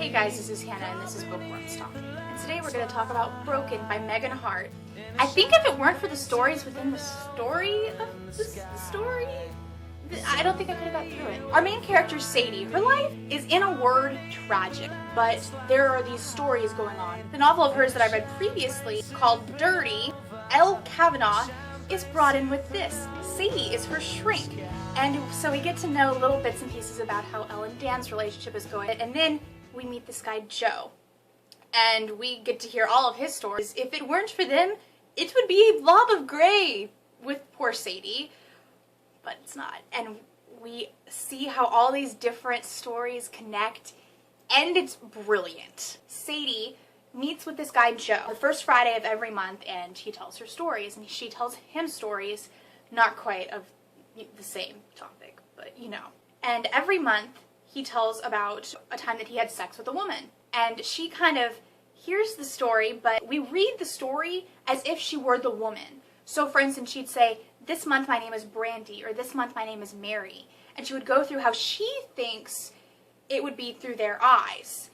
Hey guys, this is Hannah and this is Bookworms Talk. And today we're going to talk about Broken by Megan Hart. I think if it weren't for the stories within the story of the story, I don't think I could have got through it. Our main character, Sadie, her life is, in a word, tragic. But there are these stories going on. The novel of hers that I read previously, called Dirty, Elle Kavanaugh, is brought in with this. Sadie is her shrink. And so we get to know little bits and pieces about how Elle and Dan's relationship is going. And then we meet this guy, Joe. And we get to hear all of his stories. If it weren't for them, it would be a blob of gray with poor Sadie. But it's not. And we see how all these different stories connect. And it's brilliant. Sadie meets with this guy, Joe, the first Friday of every month. And he tells her stories. And she tells him stories, not quite of the same topic, but you know. And every month he tells about a time that he had sex with a woman. And she kind of hears the story, but we read the story as if she were the woman. So for instance, she'd say, this month my name is Brandy, or this month my name is Mary. And she would go through how she thinks it would be through their eyes,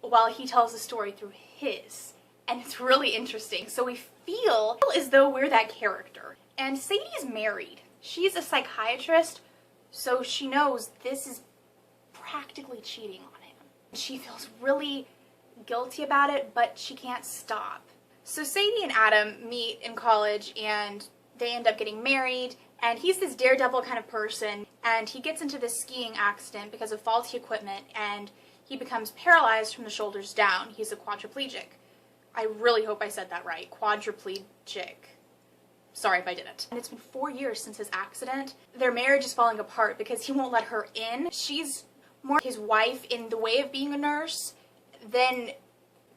while he tells the story through his. And it's really interesting. So we feel as though we're that character. And Sadie is married. She's a psychiatrist, so she knows this is practically cheating on him. She feels really guilty about it, but she can't stop. So Sadie and Adam meet in college and they end up getting married, and he's this daredevil kind of person, and he gets into this skiing accident because of faulty equipment, and he becomes paralyzed from the shoulders down. He's a quadriplegic. I really hope I said that right. Quadriplegic. Sorry if I didn't. And it's been 4 years since his accident. Their marriage is falling apart because he won't let her in. She's more his wife in the way of being a nurse. Then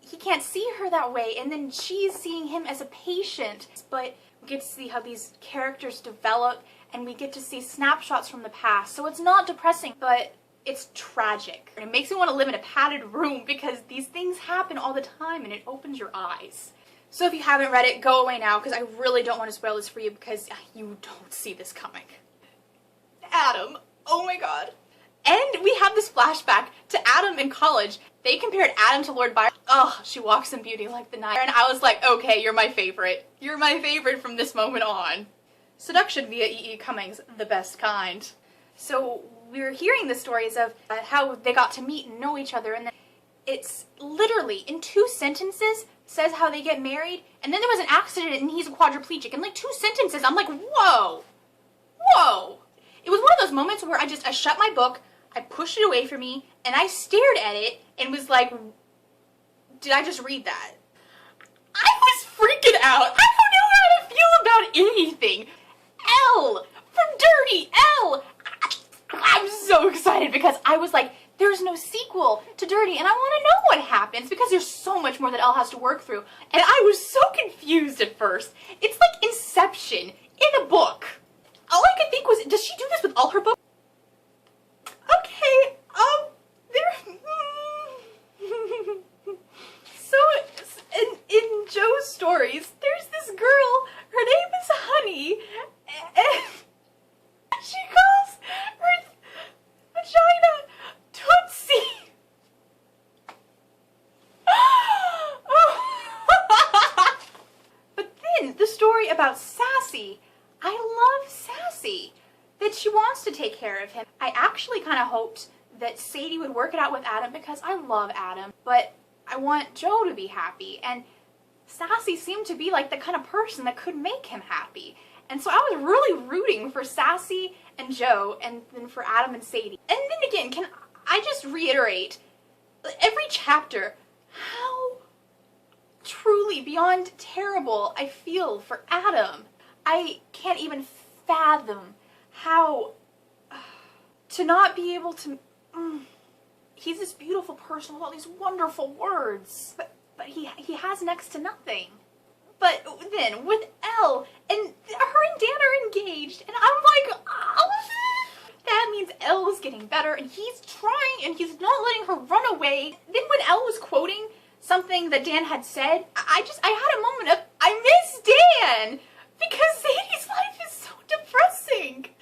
he can't see her that way, and then she's seeing him as a patient. But we get to see how these characters develop, and we get to see snapshots from the past. So it's not depressing, but it's tragic. And it makes me want to live in a padded room because these things happen all the time and it opens your eyes. So if you haven't read it, go away now because I really don't want to spoil this for you because you don't see this coming. Adam. Oh my god. And we have this flashback to Adam in college. They compared Adam to Lord Byron. Oh, she walks in beauty like the night. And I was like, okay, you're my favorite. You're my favorite from this moment on. Seduction via E.E. Cummings, the best kind. So we're hearing the stories of how they got to meet and know each other, and then it's literally in 2 sentences says how they get married, and then there was an accident and he's a quadriplegic. In like 2 sentences, I'm like, whoa, whoa. It was one of those moments where I shut my book, I pushed it away from me, and I stared at it and was like, did I just read that? I was freaking out. I don't know how to feel about anything. Elle from Dirty, Elle. I'm so excited because I was like, there's no sequel to Dirty, and I want to know what happens because there's so much more that Elle has to work through. And I was so confused at first. It's like Inception in a book. All I could think was, does she do this with all her books? Okay, so in Joe's stories, there's this girl, her name is Honey, and she calls her vagina Tootsie. But then, the story about Sassy, I love Sassy, that she wants to take care of him. I actually kind of hoped that Sadie would work it out with Adam because I love Adam, but I want Joe to be happy, and Sassy seemed to be like the kind of person that could make him happy. And so I was really rooting for Sassy and Joe, and then for Adam and Sadie. And then again, can I just reiterate, every chapter, how truly beyond terrible I feel for Adam. I can't even fathom how to not be able to, he's this beautiful person with all these wonderful words, but he has next to nothing. But then with Elle, and her and Dan are engaged, and I'm like, oh, that means Elle is getting better, and he's trying, and he's not letting her run away. Then when Elle was quoting something that Dan had said, I had a moment of, I miss Dan, because Sadie's life is so depressing.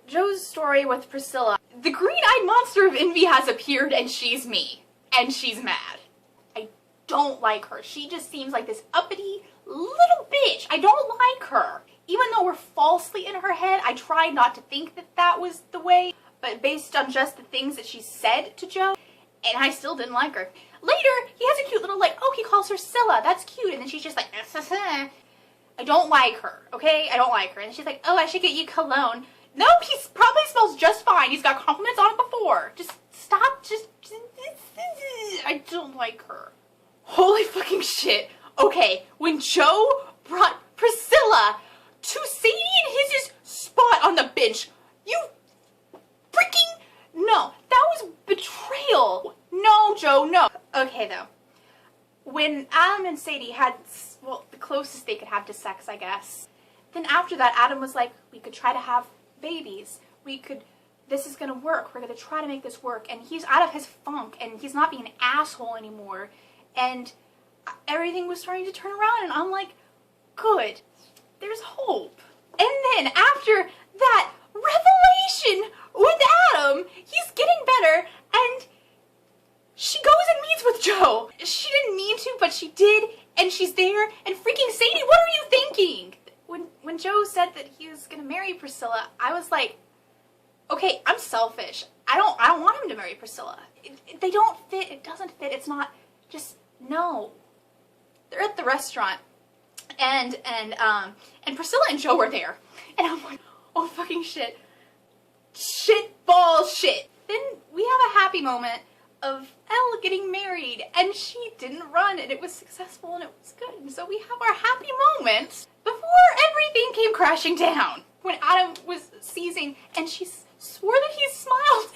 Joe's story with Priscilla. The green-eyed monster of envy has appeared, and she's me. and she's mad. I don't like her. She just seems like this uppity little bitch. I don't like her. Even though we're falsely in her head, I tried not to think that that was the way, but based on just the things that she said to Joe, and I still didn't like her. Later, he has a cute little, like, oh, he calls her Scylla. That's cute. And then she's just like, I don't like her, okay? I don't like her. And she's like, oh, I should get you cologne. No, he probably smells just fine. He's got compliments on him before. Just stop. I don't like her. Holy fucking shit. Okay, when Joe brought Priscilla to Sadie and his spot on the bench, you freaking... No, that was betrayal. No, Joe, no. Okay, though. When Adam and Sadie had, well, the closest they could have to sex, I guess. Then after that, Adam was like, we could try to have babies. This is gonna work. We're gonna try to make this work. And he's out of his funk, and he's not being an asshole anymore. And everything was starting to turn around, and I'm like, good. There's hope. And then after that revelation with Adam, he's getting better, and she goes and meets with Joe. She didn't mean to, but she did, and she's there, and freaking Sadie, what are you thinking? When Joe said that he was gonna marry Priscilla, I was like, okay, I'm selfish. I don't want him to marry Priscilla. They don't fit. It doesn't fit. It's not. Just no. They're at the restaurant, and Priscilla and Joe were there, and I'm like, oh fucking shit, ball shit. Then we have a happy moment of Elle getting married, and she didn't run, and it was successful, and it was good. And so we have our happy moment before everything came crashing down. When Adam was seizing, and she swore that he smiled.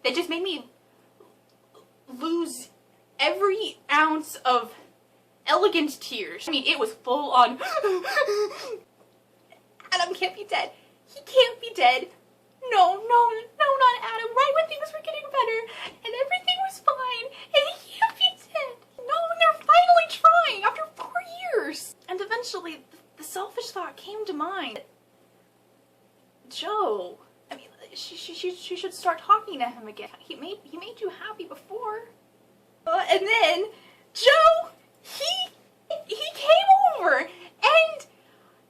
That just made me lose every ounce of elegant tears. I mean, it was full on. Adam can't be dead. He can't be dead. No, not Adam. Right when things were getting better and everything was fine, and he can't be dead. No, and they're finally trying after 4 years. And eventually, the selfish thought came to mind. Joe, I mean, she should start talking to him again. He made you happy before. And then Joe, he came over and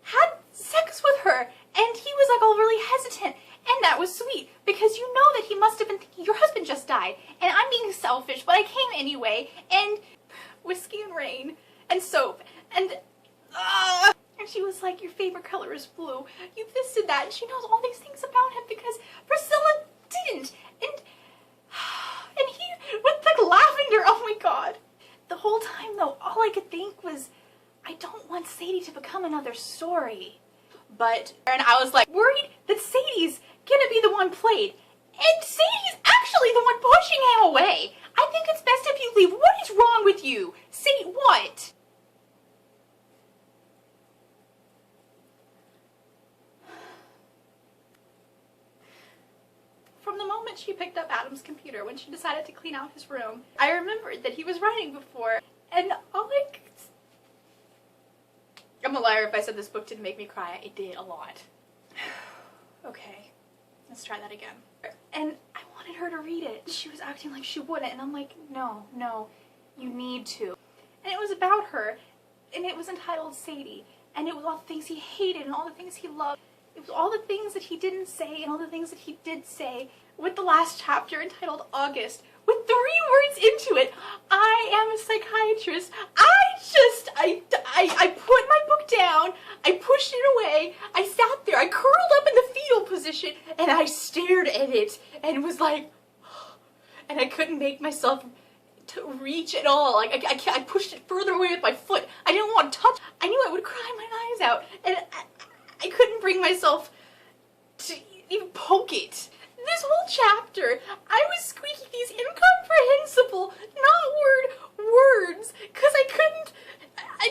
had sex with her, and he was like all really hesitant. And that was sweet, because you know that he must have been thinking, your husband just died, and I'm being selfish, but I came anyway, and whiskey and rain, and soap, and she was like, your favorite color is blue, you this and that, and she knows all these things about him, because Priscilla didn't, and he, with the lavender, oh my god. The whole time, though, all I could think was, I don't want Sadie to become another story. But, and I was like, worried that Sadie's gonna be the one played. And Sadie's actually the one pushing him away. I think it's best if you leave. What is wrong with you? Sadie, what? From the moment she picked up Adam's computer, when she decided to clean out his room, I remembered that he was writing before, and all I could... I'm a liar if I said this book didn't make me cry. It did a lot. Okay, let's try that again. And I wanted her to read it. She was acting like she wouldn't, and I'm like, no, you need to. And it was about her, and it was entitled Sadie, and it was all the things he hated and all the things he loved. It was all the things that he didn't say and all the things that he did say, with the last chapter entitled August, with 3 words into it. I am a psychiatrist. I put my book down, I pushed it away, I sat there, I curled up in the fetal position, and I stared at it, and was like, and I couldn't make myself to reach at all. Like, I pushed it further away with my foot. I didn't want to touch. I knew I would cry my eyes out, and I couldn't bring myself to even poke it. This whole chapter, I was squeaking these incomprehensible, not words, because I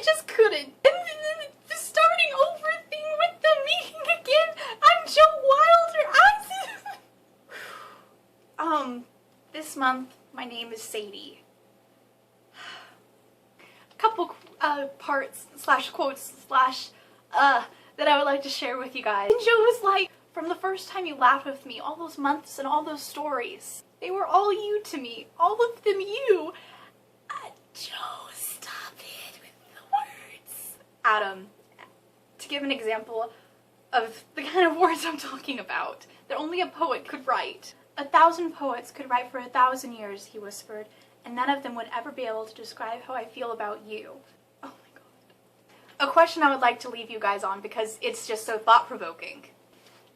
just couldn't. And then the starting over thing with the meeting again, I'm Joe Wilder. This month, my name is Sadie. A couple parts / quotes / that I would like to share with you guys. And Joe was like, From the first time you laughed with me, all those months and all those stories. They were all you to me. All of them you. Joe, stop it with the words. Adam, to give an example of the kind of words I'm talking about, that only a poet could write. 1,000 poets could write for 1,000 years, he whispered, and none of them would ever be able to describe how I feel about you. Oh my god. A question I would like to leave you guys on because it's just so thought-provoking.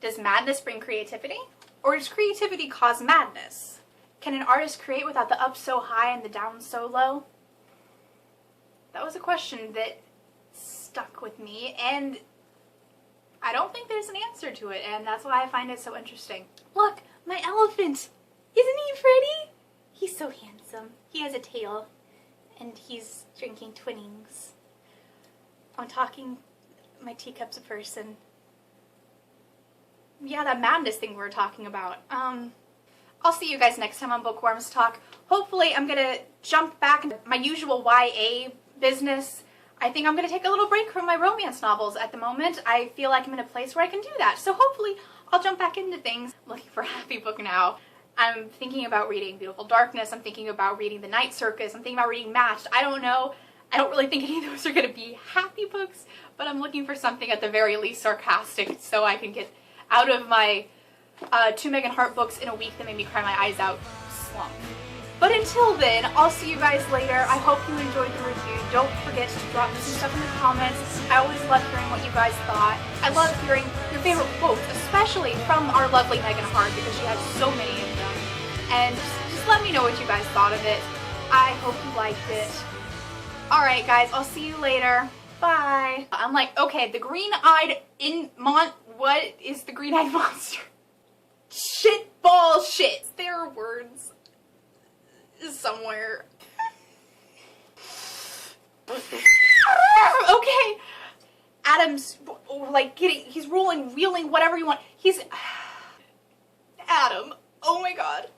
Does madness bring creativity? Or does creativity cause madness? Can an artist create without the up so high and the down so low? That was a question that stuck with me, and I don't think there's an answer to it, and that's why I find it so interesting. Look, my elephant! Isn't he pretty? He's so handsome. He has a tail, and he's drinking Twinnings. I'm talking my teacup's a person. Yeah, that madness thing we were talking about. I'll see you guys next time on Bookworms Talk. Hopefully I'm gonna jump back into my usual YA business. I think I'm gonna take a little break from my romance novels at the moment. I feel like I'm in a place where I can do that. So hopefully I'll jump back into things. I'm looking for a happy book now. I'm thinking about reading Beautiful Darkness. I'm thinking about reading The Night Circus. I'm thinking about reading Matched. I don't know. I don't really think any of those are gonna be happy books, but I'm looking for something at the very least sarcastic so I can get out of my 2 Megan Hart books in a week that made me cry my eyes out slump. But until then, I'll see you guys later. I hope you enjoyed the review. Don't forget to drop me some stuff in the comments. I always love hearing what you guys thought. I love hearing your favorite quotes, especially from our lovely Megan Hart because she has so many of them. And just let me know what you guys thought of it. I hope you liked it. Alright guys, I'll see you later. Bye. I'm like, okay, the green-eyed what is the green-eyed monster? Shit ball shit. There are words somewhere. Okay. Adam's like he's rolling, wheeling, whatever you want. He's Adam. Oh my god.